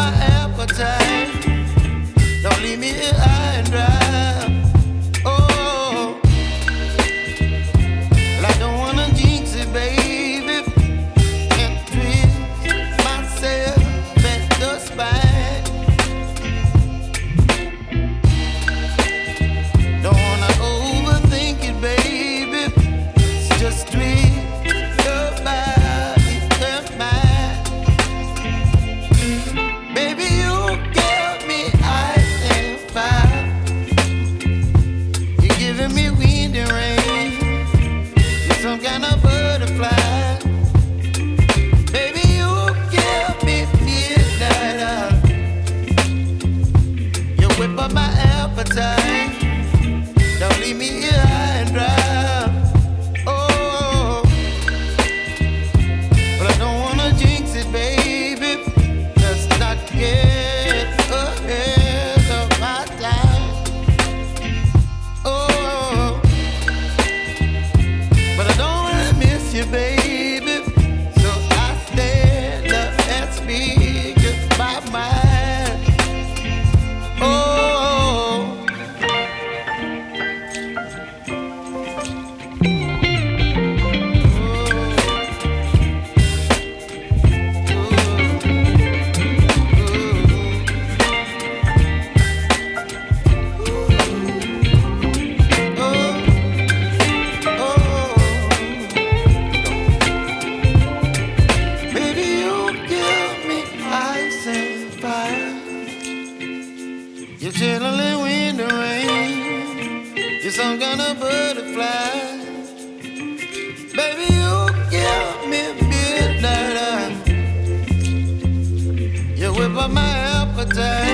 my appetite. Don't leave me here high and dry. Oh, well, I don't wanna jinx it, baby, and twist myself at the spine. Don't wanna overthink it, baby. It's just twist your body and mine. Baby, you give me ice and fire. You're giving me wind and rain. You're some kind of butterfly. Baby, you give me midnight. You whip up my appetite. Don't leave me here high and dry. Oh, but I don't wanna jinx it, baby. Let's not get ahead of my time. Oh, but I don't wanna miss you, baby. So I stand up and speak my mind. Oh. Baby, you give me ice and fire. You're chilling wind and rain. You're some kind of butterfly. Baby, you give me midnight. You whip up my appetite.